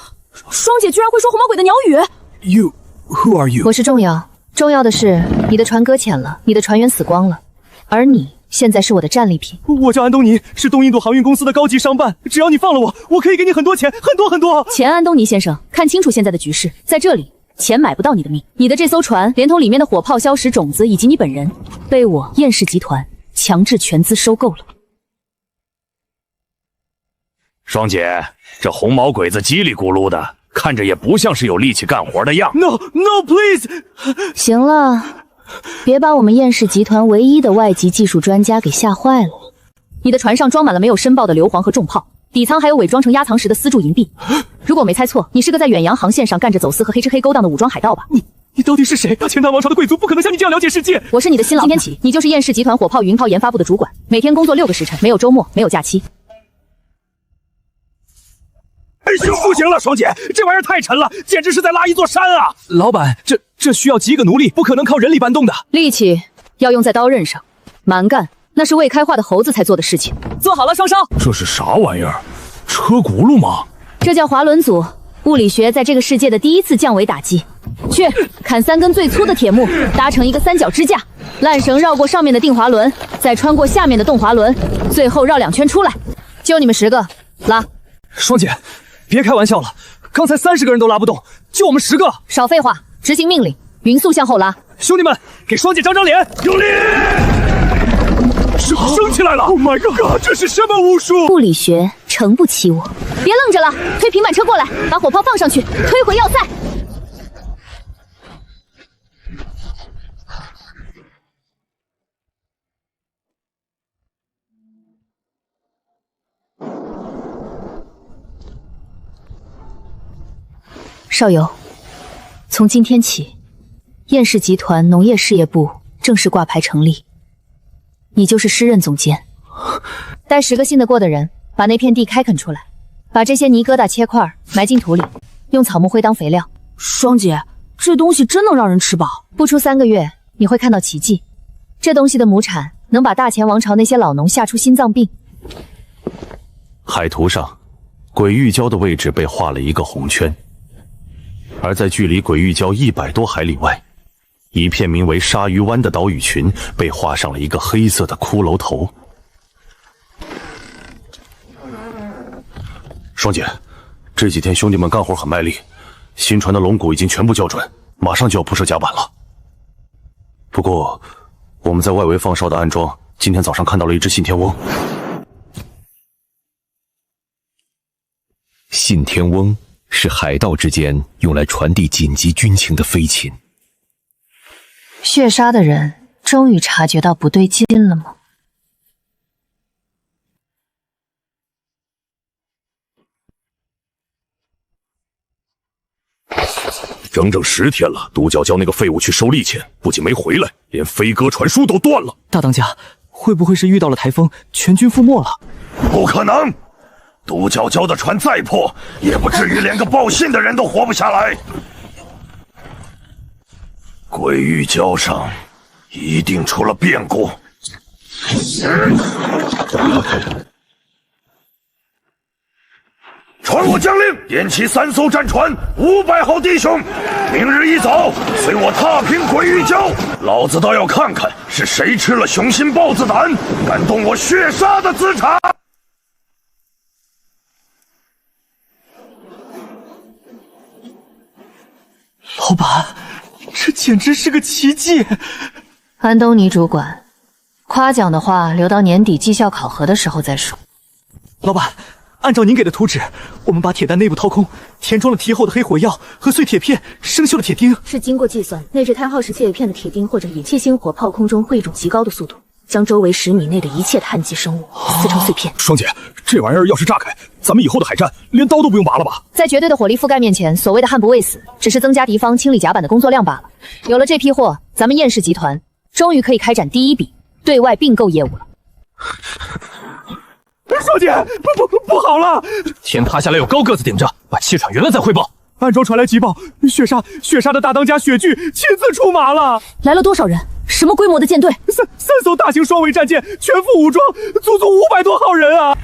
Speaker 6: 姐居然会说红毛鬼的鸟语。
Speaker 7: Who are you？
Speaker 4: 我是重要，重要的是你的船搁浅了，你的船员死光了，而你现在是我的战利品。
Speaker 3: 我叫安东尼，是东印度航运公司的高级商办。只要你放了我，我可以给你很多钱，很多很多
Speaker 4: 钱。安东尼先生，看清楚现在的局势，在这里。钱买不到你的命，你的这艘船，连同里面的火炮、硝石种子以及你本人，被我燕氏集团强制全资收购了。
Speaker 5: 双姐，这红毛鬼子叽里咕噜的，看着也不像是有力气干活的样。
Speaker 3: No, please。
Speaker 4: 行了，别把我们燕氏集团唯一的外籍技术专家给吓坏了。你的船上装满了没有申报的硫磺和重炮。底舱还有伪装成压舱石的丝铸银币。如果我没猜错，你是个在远洋航线上干着走私和黑吃黑勾当的武装海盗吧？
Speaker 3: 你到底是谁？钱塘王朝的贵族不可能像你这样了解世界。
Speaker 4: 我是你的新老板，今天起你就是燕氏集团火炮云炮研发部的主管，每天工作6个时辰，没有周末，没有假期。
Speaker 7: 不行了，双姐，这玩意儿太沉了，简直是在拉一座山啊！
Speaker 3: 老板，这需要几个奴隶，不可能靠人力搬动的。
Speaker 4: 力气要用在刀刃上，蛮干那是未开化的猴子才做的事情。
Speaker 6: 做好了，双烧。
Speaker 7: 这是啥玩意儿？车轱辘吗？
Speaker 4: 这叫滑轮组，物理学在这个世界的第一次降维打击。去砍3根最粗的铁木，搭成一个3角支架，烂绳绕过上面的定滑轮，再穿过下面的动滑轮，最后绕2圈出来。就你们10个，拉。
Speaker 3: 双姐，别开玩笑了，刚才30个人都拉不动，就我们10个。
Speaker 4: 少废话，执行命令，匀速向后拉。
Speaker 3: 兄弟们，给双姐长长脸，
Speaker 7: 有力！升起来了 ！Oh my god， 这是什么武术？
Speaker 4: 物理学撑不起我，别愣着了，推平板车过来，把火炮放上去，推回要塞。少游，从今天起，燕氏集团农业事业部正式挂牌成立。你就是师任总监，带10个信得过的人，把那片地开垦出来，把这些泥疙瘩切块埋进土里，用草木灰当肥料。
Speaker 6: 双姐，这东西真能让人吃饱？
Speaker 4: 不出3个月，你会看到奇迹。这东西的亩产能把大前王朝那些老农吓出心脏病。
Speaker 8: 海图上，鬼域礁的位置被画了一个红圈，而在距离鬼域礁100多海里外，一片名为鲨鱼湾的岛屿群被画上了一个黑色的骷髅头。双姐，这几天兄弟们干活很卖力，新船的龙骨已经全部校准，马上就要铺设甲板了。不过，我们在外围放哨的暗桩，今天早上看到了一只信天翁。信天翁是海盗之间用来传递紧急军情的飞禽。
Speaker 4: 血杀的人终于察觉到不对劲了吗？
Speaker 7: 整整10天了，独角礁那个废物去收利钱，不仅没回来，连飞鸽传书都断了。
Speaker 3: 大当家，会不会是遇到了台风，全军覆没了？
Speaker 7: 不可能！独角礁的船再破，也不至于连个报信的人都活不下来。鬼域礁上一定出了变故。传我将令，点起3艘战船，500号弟兄，明日一早随我踏平鬼域礁。老子倒要看看是谁吃了雄心豹子胆，敢动我血杀的资产。
Speaker 3: 老板，这简直是个奇迹！
Speaker 4: 安东尼主管，夸奖的话留到年底绩效考核的时候再说。
Speaker 3: 老板，
Speaker 5: 按照您给的图纸，我们把铁弹内部掏空，填装了提后的黑火药和碎铁片、生锈的铁钉。
Speaker 4: 是经过计算，内置碳耗时切片的铁钉或者野气星火炮空中会以一种极高的速度，将周围10米内的一切碳基生物撕成碎片。
Speaker 5: 双姐，这玩意儿要是炸开，咱们以后的海战连刀都不用拔了吧？
Speaker 4: 在绝对的火力覆盖面前，所谓的悍不畏死，只是增加敌方清理甲板的工作量罢了。有了这批货，咱们燕氏集团终于可以开展第一笔对外并购业务了。
Speaker 5: 双姐，不好了！天塌下来有高个子顶着，把气喘匀了再汇报。按照传来急报，雪莎的大当家雪剧亲自出马了。
Speaker 6: 来了多少人？什么规模的舰队
Speaker 5: ？3艘大型双桅战舰，全副武装，足500多号人啊！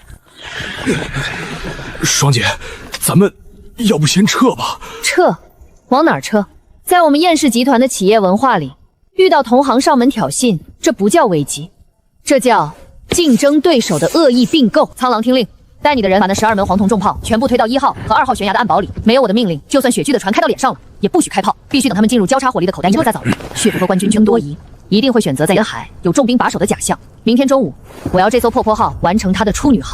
Speaker 5: 双姐，咱们要不先撤吧？
Speaker 4: 撤？往哪儿撤？在我们燕氏集团的企业文化里，遇到同行上门挑衅，这不叫危机，这叫竞争对手的恶意并购。苍狼听令，带你的人把那12门黄铜重炮全部推到1号和2号悬崖的暗堡里。没有我的命令，就算雪剧的船开到脸上了，也不许开炮，必须等他们进入交叉火力的口袋以后再造人。血福和官军争多疑，一定会选择在沿海有重兵把守的假象。明天中午，我要这艘破坡号完成它的处女航。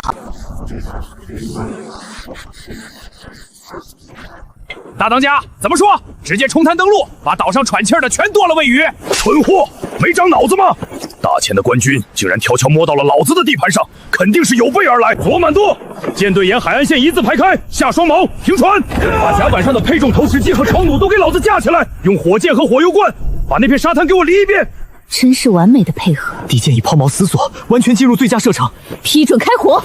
Speaker 5: 大当家怎么说？直接冲滩登陆，把岛上喘气儿的全剁了喂鱼！
Speaker 7: 蠢货，没长脑子吗？大前的官军竟然悄悄摸到了老子的地盘上，肯定是有备而来。左满舵，舰队沿海岸线一字排开，下双锚，停船，把甲板上的配重投石机和潮弩都给老子架起来，用火箭和火油罐把那片沙滩给我犁一遍。
Speaker 4: 真是完美的配合。
Speaker 5: 敌舰已抛锚死锁，完全进入最佳射程，
Speaker 6: 批准开火。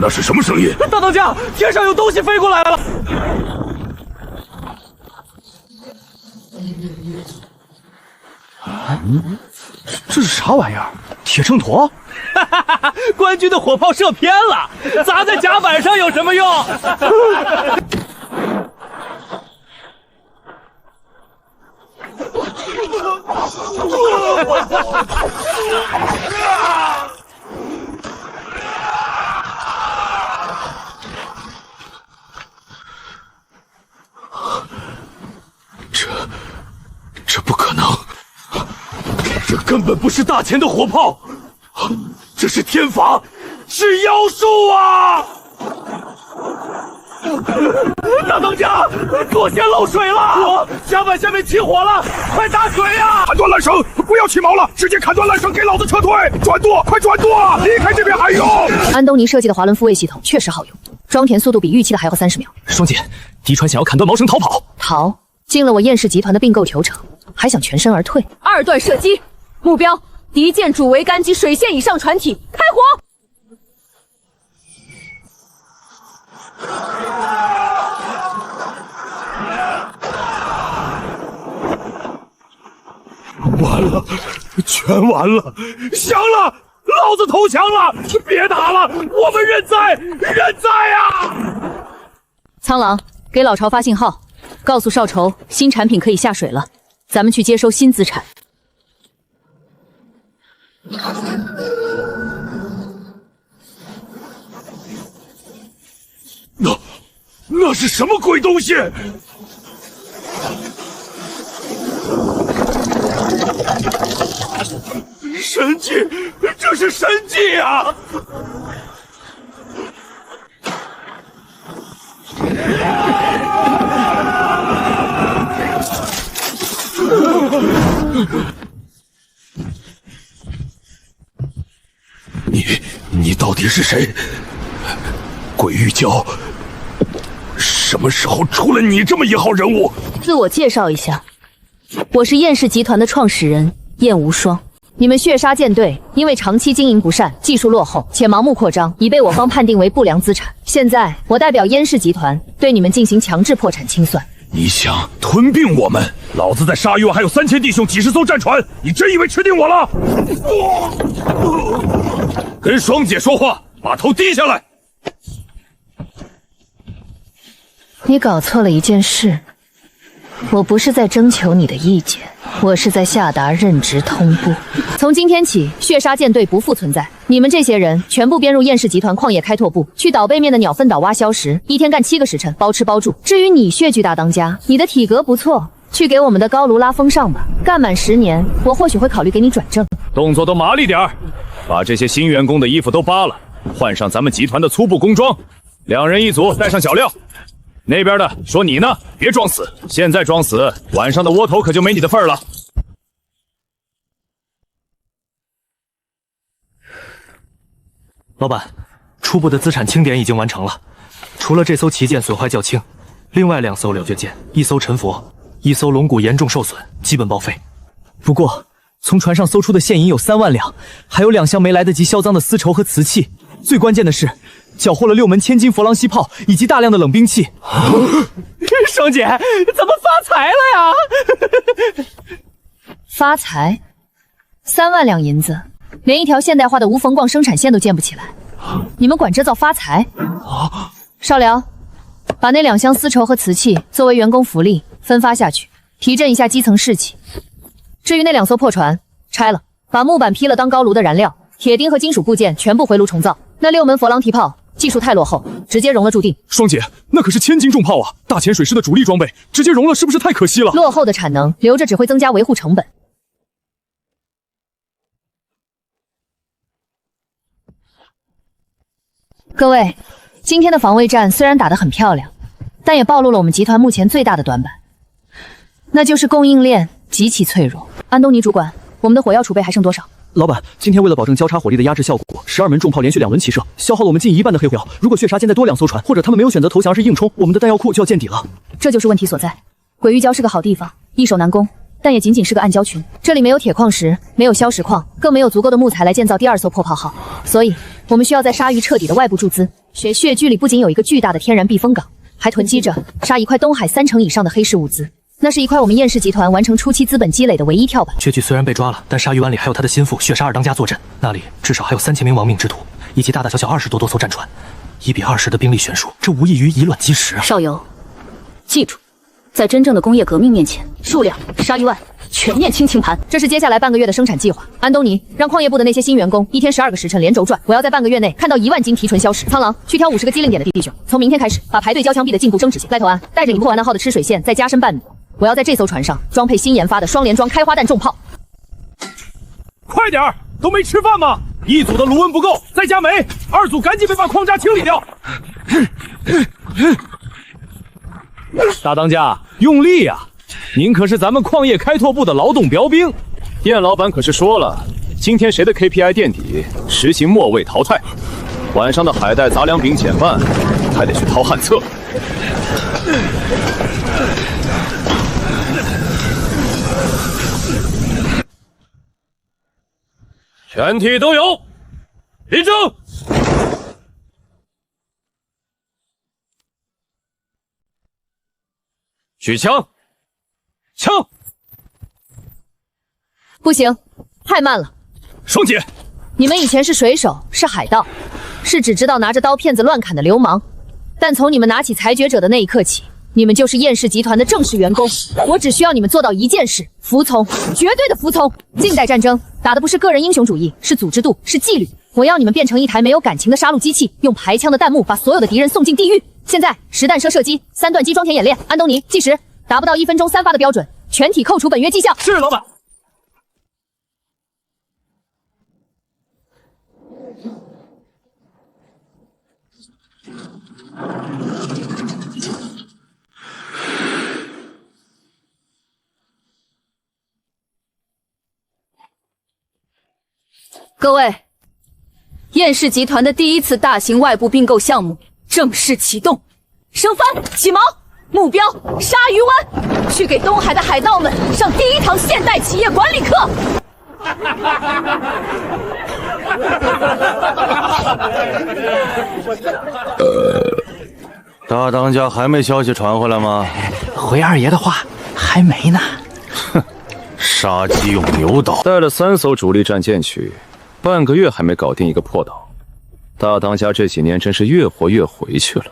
Speaker 7: 那是什么声音？
Speaker 3: 大当家，天上有东西飞过来了！
Speaker 5: 这是啥玩意儿？铁秤砣？
Speaker 3: 官军的火炮射偏了，砸在甲板上有什么用？
Speaker 7: 这不可能，这根本不是大前的火炮，这是天罚，是妖术啊！
Speaker 3: 大当家，左舷漏水了，甲板下面起火了，快打水呀！
Speaker 7: 砍断缆绳，不要起锚了，直接砍断缆绳，给老子撤退！转舵，快转舵，离开这边海域！
Speaker 4: 安东尼设计的滑轮复位系统确实好用，装填速度比预期的还要30秒。
Speaker 5: 双姐，敌船想要砍断锚绳逃跑，
Speaker 4: 逃进了我燕氏集团的并购球场，还想全身而退
Speaker 6: ？2段射击，目标敌舰主桅杆及水线以上船体，开火！
Speaker 7: 完了，全完了，降了，老子投降了，别打了，我们认栽，认栽啊！
Speaker 4: 苍狼，给老巢发信号，告诉少仇，新产品可以下水了，咱们去接收新资产。
Speaker 7: 那是什么鬼东西？神迹，这是神迹啊！你到底是谁？鬼玉娇，什么时候出了你这么一号人物？
Speaker 4: 自我介绍一下，我是燕氏集团的创始人燕无双。你们血杀舰队因为长期经营不善、技术落后且盲目扩张，已被我方判定为不良资产。现在我代表燕氏集团对你们进行强制破产清算。
Speaker 7: 你想吞并我们？老子在鲨鱼湾还有3000弟兄、几十艘战船，你真以为吃定我了？跟双姐说话，把头低下来。
Speaker 4: 你搞错了一件事，我不是在征求你的意见，我是在下达任职通知。从今天起，血杀舰队不复存在，你们这些人全部编入燕氏集团矿业开拓部，去岛背面的鸟粪岛挖硝石，一天干7个时辰，包吃包住。至于你血剧大当家，你的体格不错，去给我们的高炉拉风上吧。干满10年，我或许会考虑给你转正。
Speaker 5: 动作都麻利点儿，把这些新员工的衣服都扒了，换上咱们集团的粗布工装，2人一组，带上脚镣。那边的说你呢，别装死，现在装死，晚上的窝头可就没你的份儿了。
Speaker 9: 老板，初步的资产清点已经完成了，除了这艘旗舰损坏较轻，另外2艘了却舰、1艘沉佛、1艘龙骨严重受损，基本报废。不过，从船上搜出的现银有3万两，还有2箱没来得及销赃的丝绸和瓷器。最关键的是，缴获了6门千斤佛朗西炮以及大量的冷兵器。
Speaker 3: 双姐，咱们发财了呀！
Speaker 4: 发财？3万两银子，连一条现代化的无缝矿生产线都建不起来，你们管这叫发财？少辽，把那2箱丝绸和瓷器作为员工福利分发下去，提振一下基层士气。至于那2艘破船，拆了，把木板劈了当高炉的燃料，铁钉和金属部件全部回炉重造。那6门佛朗提炮技术太落后，直接熔了注定。
Speaker 5: 双姐，那可是1000斤重炮啊，大潜水师的主力装备，直接熔了是不是太可惜了？
Speaker 4: 落后的产能留着只会增加维护成本。各位，今天的防卫战虽然打得很漂亮，但也暴露了我们集团目前最大的短板，那就是供应链极其脆弱。安东尼主管，我们的火药储备还剩多少？
Speaker 9: 老板，今天为了保证交叉火力的压制效果，12门重炮连续2轮齐射，消耗了我们近1半的黑火药。如果血杀舰再多2艘船，或者他们没有选择投降而是硬冲，我们的弹药库就要见底了。
Speaker 4: 这就是问题所在。鬼域礁是个好地方，易守难攻，但也仅仅是个暗礁群。这里没有铁矿石，没有硝石矿，更没有足够的木材来建造第2艘破炮号。所以，我们需要在鲨鱼彻底的外部注资。血剧里不仅有一个巨大的天然避风港，还囤积着杀一块东海30%以上的黑市物资。那是一块我们燕氏集团完成初期资本积累的唯一跳板。
Speaker 9: 血剧虽然被抓了，但鲨鱼湾里还有他的心腹血杀二当家坐镇，那里至少还有3000名亡命之徒，以及大大小小20多艘战船，1比20的兵力悬殊，这无异于以卵击石啊！
Speaker 6: 少游，记住，在真正的工业革命面前，数量、鲨鱼湾全面清盘。
Speaker 4: 这是接下来半个月的生产计划。安东尼，让矿业部的那些新员工一天12个时辰连轴转，我要在半个月内看到1万斤提纯硝石。苍狼，去挑50个机灵点的弟兄，从明天开始把排队交枪毙的进步争执线。赖头安，带着你破完的号的吃水线再加深半米。我要在这艘船上装配新研发的双联装开花弹重炮。
Speaker 5: 快点儿，都没吃饭吗？一组的炉温不够，再加煤，2组赶紧把矿渣清理掉。大当家，用力呀！您可是咱们矿业开拓部的劳动标兵，店老板可是说了，今天谁的 KPI 垫底，实行末位淘汰。晚上的海带杂粮饼减半，还得去掏旱厕。全体都有，立正。举枪，枪！
Speaker 4: 不行，太慢了。
Speaker 5: 双姐，
Speaker 4: 你们以前是水手，是海盗，是只知道拿着刀片子乱砍的流氓，但从你们拿起裁决者的那一刻起，你们就是燕氏集团的正式员工。我只需要你们做到一件事：服从，绝对的服从。近代战争打的不是个人英雄主义，是组织度，是纪律。我要你们变成一台没有感情的杀戮机器，用排枪的弹幕把所有的敌人送进地狱。现在实弹射击，3段机装填演练。安东尼，计时，达不到1分钟3发的标准，全体扣除本月绩效。
Speaker 5: 是老板。
Speaker 6: 各位，燕氏集团的第1次大型外部并购项目正式启动，升帆起锚，目标鲨鱼湾，去给东海的海盗们上第1堂现代企业管理课。
Speaker 8: 大当家还没消息传回来吗？
Speaker 9: 回二爷的话，还没呢。
Speaker 8: 哼，杀鸡用牛刀，
Speaker 5: 带了3艘主力战舰去，半个月还没搞定一个破岛。大当家这几年真是越活越回去了。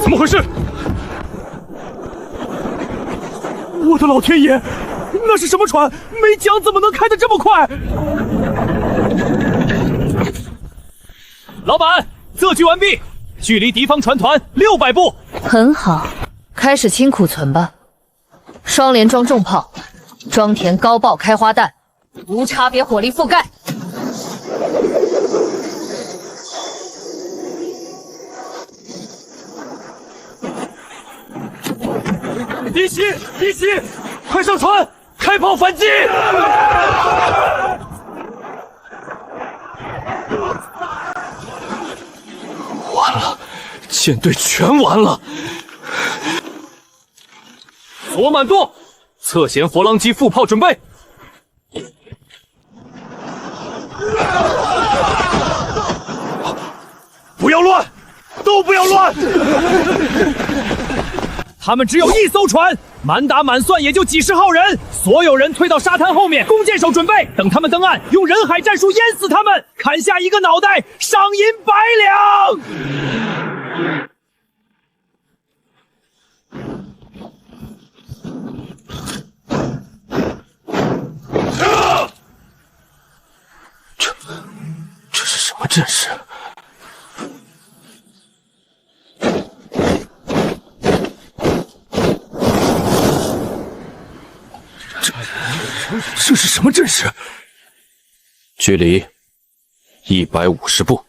Speaker 3: 怎么回事？我的老天爷，那是什么船？没桨怎么能开得这么快？老板，测距完毕，距离敌方船团600步。
Speaker 4: 很好，开始清库存吧。双联装重炮，装填高爆开花弹，无差别火力覆盖。
Speaker 3: 敌袭！敌袭！快上船，开炮反击！完了，舰队全完了。左满舵，侧舷佛朗机副炮准备。不要乱，都不要乱！他们只有1艘船，满打满算也就几十号人，所有人退到沙滩后面，弓箭手准备，等他们登岸，用人海战术淹死他们，砍下1个脑袋，赏银100两。这是什么阵势？这是什么阵势？
Speaker 8: 距离150步，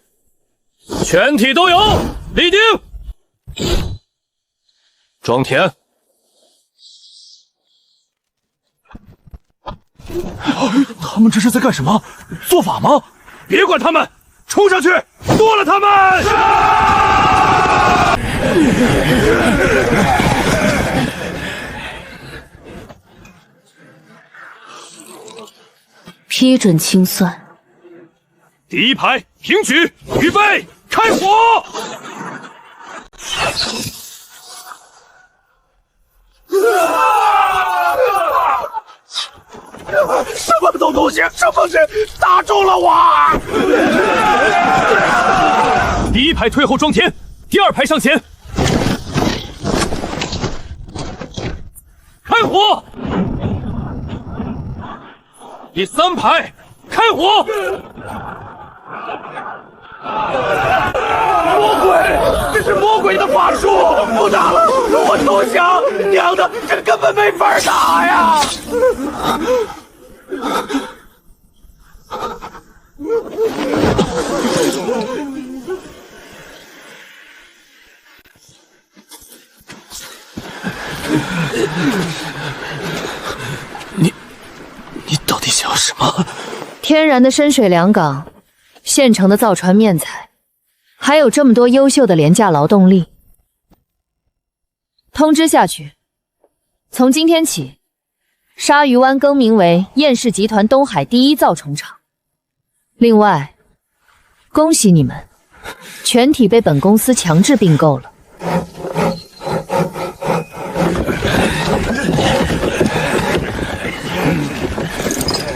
Speaker 3: 全体都有，立定，装填。他们这是在干什么？做法吗？别管他们，冲上去，剁了他们！
Speaker 4: 批准清算。
Speaker 3: 第一排平举，预备，开火！
Speaker 7: 什么东西？什么是打中了我？
Speaker 3: 第一排退后装填，第二排上前，开火！第三排开火！
Speaker 7: 魔鬼，这是魔鬼的法术！不打了，我投降！娘的，这根本没法打呀！
Speaker 3: 你到底想要什么？
Speaker 4: 天然的深水良港，现成的造船面材，还有这么多优秀的廉价劳动力。通知下去，从今天起，鲨鱼湾更名为燕氏集团东海第1造虫厂。另外，恭喜你们，全体被本公司强制并购了。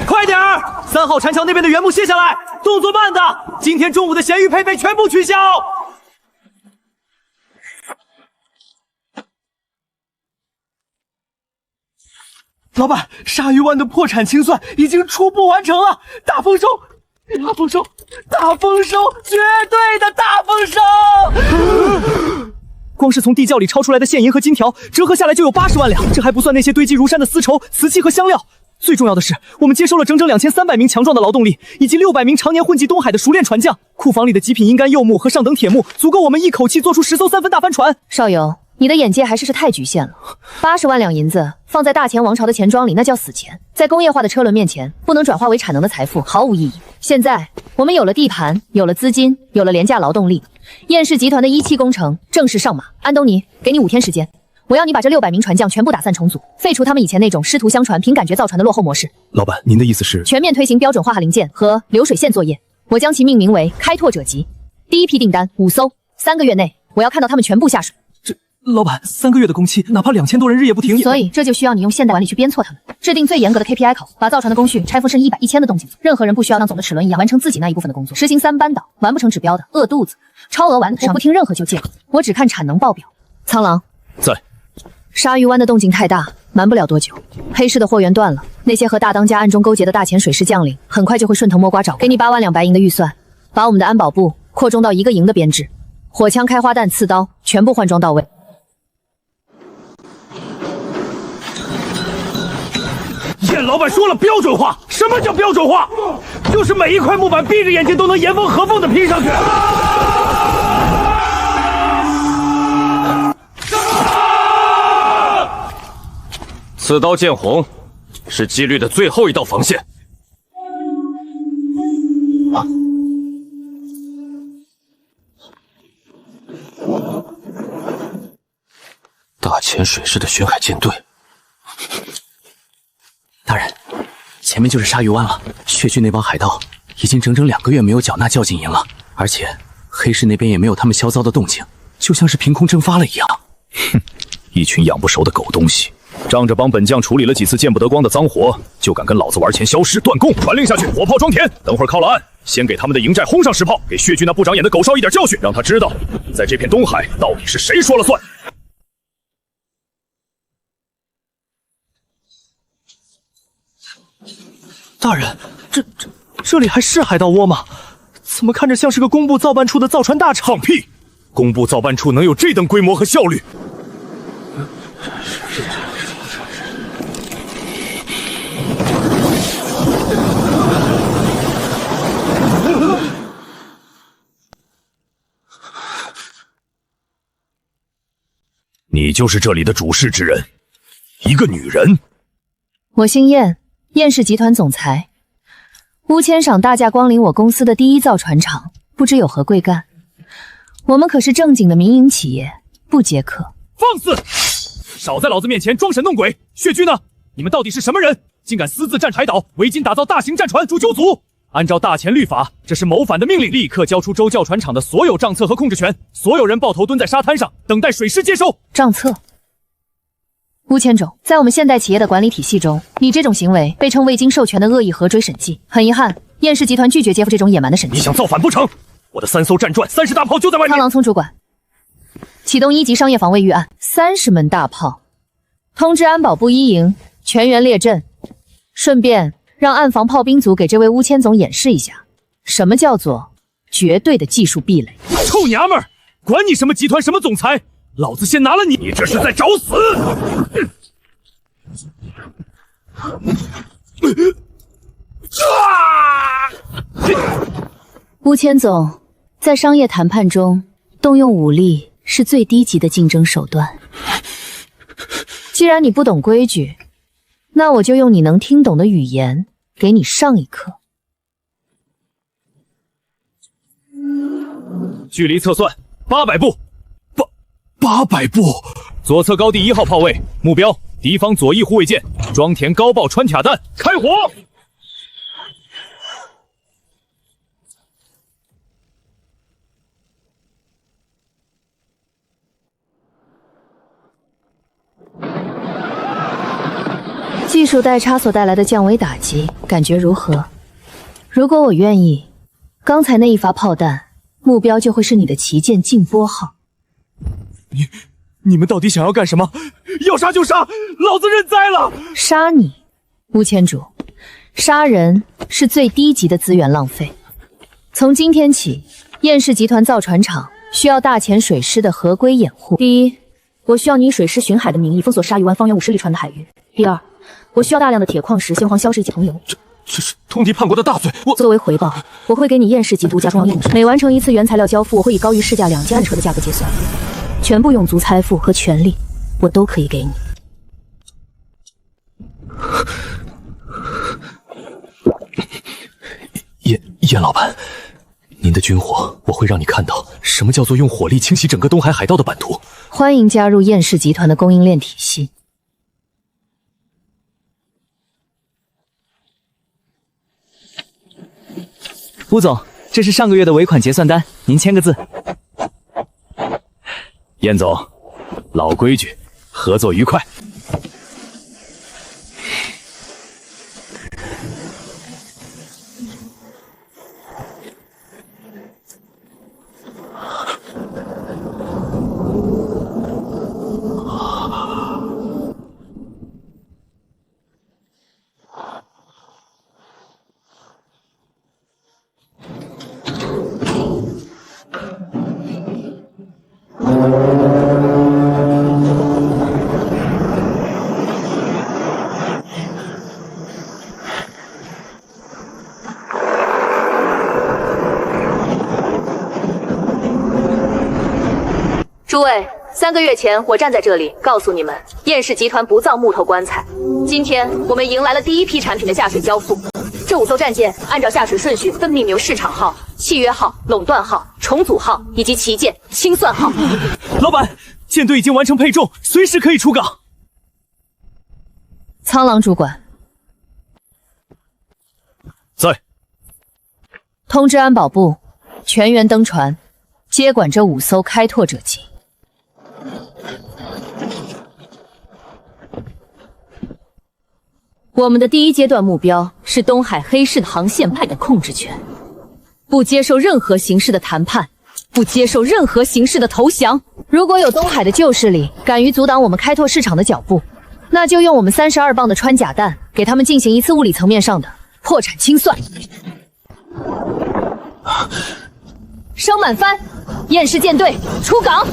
Speaker 3: 快点儿！3号船桥那边的原木卸下来，动作慢的。今天中午的咸鱼配备全部取消。老板，鲨鱼湾的破产清算已经初步完成了，大丰收！大丰收！大丰收！绝对的大丰收！光是从地窖里抄出来的现银和金条，折合下来就有80万两，这还不算那些堆积如山的丝绸、瓷器和香料。最重要的是，我们接收了整整2300名强壮的劳动力，以及600名常年混迹东海的熟练船匠。库房里的极品阴干柚木和上等铁木，足够我们一口气做出10艘3分大帆船。
Speaker 4: 少游，你的眼界还是太局限了。80万两银子放在大前王朝的钱庄里，那叫死钱，在工业化的车轮面前，不能转化为产能的财富，毫无意义。现在我们有了地盘，有了资金，有了廉价劳动力，燕氏集团的1期工程正式上马。安东尼，给你5天时间。我要你把这600名船匠全部打散重组，废除他们以前那种师徒相传、凭感觉造船的落后模式。
Speaker 9: 老板，您的意思是
Speaker 4: 全面推行标准化零件和流水线作业？我将其命名为开拓者级。第一批订单5艘，3个月内我要看到他们全部下水。
Speaker 3: 老板，3个月的工期，哪怕2000多人日夜不停，
Speaker 4: 所以这就需要你用现代管理去鞭策他们，制定最严格的 KPI 口，把造船的工序拆分成100、1000的动静组，任何人不需要当总的齿轮一样完成自己那一部分的工作，实行3班倒，完不成指标的饿肚子，超额完的我不听任何纠结，我只看产能报表。苍狼
Speaker 8: 在。
Speaker 4: 鲨鱼湾的动静太大，瞒不了多久。黑市的货源断了，那些和大当家暗中勾结的大钱水师将领，很快就会顺藤摸瓜找。给你8万两白银的预算，把我们的安保部扩充到1个营的编制，火枪、开花弹、刺刀全部换装到位。
Speaker 5: 燕老板说了标准化，什么叫标准化？就是每一块木板闭着眼睛都能严缝合缝的拼上去。
Speaker 8: 刺刀见红，是纪律的最后一道防线。大潜水师的巡海舰队。
Speaker 3: 大人，前面就是鲨鱼湾了。血郡那帮海盗已经整整2个月没有缴纳教警银了，而且黑市那边也没有他们销赃的动静，就像是凭空蒸发了一样。
Speaker 8: 哼，一群养不熟的狗东西，仗着帮本将处理了几次见不得光的脏活，就敢跟老子玩钱消失！断供！传令下去，火炮装填。等会儿靠了岸，先给他们的营寨轰上10炮，给血郡那不长眼的狗少一点教训，让他知道，在这片东海到底是谁说了算。
Speaker 9: 大人，这里还是海盗窝吗？怎么看着像是个工部造办处的造船大厂？
Speaker 8: 放屁！工部造办处能有这等规模和效率？你就是这里的主事之人，一个女人。
Speaker 4: 我姓燕，燕氏集团总裁。乌千赏大驾光临我公司的第1造船厂，不知有何贵干？我们可是正经的民营企业，不接客。
Speaker 5: 放肆！少在老子面前装神弄鬼！血军呢？你们到底是什么人？竟敢私自占海岛，违禁打造大型战船，诛九族！按照大前律法，这是谋反的命令，立刻交出周教船厂的所有账册和控制权，所有人抱头蹲在沙滩上，等待水师接收。
Speaker 4: 账册。乌千种，在我们现代企业的管理体系中，你这种行为被称未经授权的恶意核追审计。很遗憾，燕氏集团拒绝接付这种野蛮的审计。
Speaker 5: 你想造反不成？我的3艘战船、30大炮就在外面。
Speaker 4: 苍狼聪主管，启动1级商业防卫预案，30门大炮，通知安保部1营全员列阵，顺便让暗防炮兵组给这位乌千总演示一下，什么叫做绝对的技术壁垒。
Speaker 5: 臭娘们儿，管你什么集团什么总裁，老子先拿了你！你这是在找死！
Speaker 4: 乌千总，在商业谈判中，动用武力是最低级的竞争手段。既然你不懂规矩，那我就用你能听懂的语言给你上一课。
Speaker 5: 距离测算800步
Speaker 8: ，800步。
Speaker 5: 左侧高地1号炮位，目标敌方左翼护卫舰，装填高爆穿甲弹，开火！
Speaker 4: 技术代差所带来的降维打击，感觉如何？如果我愿意，刚才那一发炮弹，目标就会是你的旗舰劲波号。
Speaker 5: 你们到底想要干什么？要杀就杀，老子认栽了！
Speaker 4: 杀你，乌千主，杀人是最低级的资源浪费。从今天起，燕氏集团造船厂需要大潜水师的合规掩护。第一，我需要你以水师巡海的名义封锁鲨鱼湾方圆50里船的海域。第二，我需要大量的铁矿石、锌黄、硝石以及桐油。
Speaker 5: 这是通敌叛国的大罪。
Speaker 4: 作为回报，我会给你燕氏级独家装药印制。每完成1次原材料交付，我会以高于市价2件车的价格结算。全部永族财富和权力，我都可以给你。
Speaker 9: 燕老板，您的军火，我会让你看到什么叫做用火力清洗整个东海海盗的版图。
Speaker 4: 欢迎加入燕氏集团的供应链体系。
Speaker 1: 吴总，这是上个月的尾款结算单，您签个字。
Speaker 8: 燕总，老规矩，合作愉快。
Speaker 6: 诸位，3个月前我站在这里告诉你们，燕氏集团不造木头棺材。今天我们迎来了第一批产品的下水交付。这5艘战舰按照下水顺序分命名市场号、契约号、垄断号、重组号以及旗舰清算号。
Speaker 3: 老板，舰队已经完成配重，随时可以出港。
Speaker 4: 苍狼主管，
Speaker 8: 在。
Speaker 4: 通知安保部，全员登船，接管这5艘开拓者级。我们的第1阶段目标是东海黑市的航线派的控制权，不接受任何形式的谈判，不接受任何形式的投降。如果有东海的旧势力敢于阻挡我们开拓市场的脚步，那就用我们32磅的穿甲弹给他们进行一次物理层面上的破产清算。升满帆，燕氏舰队出港。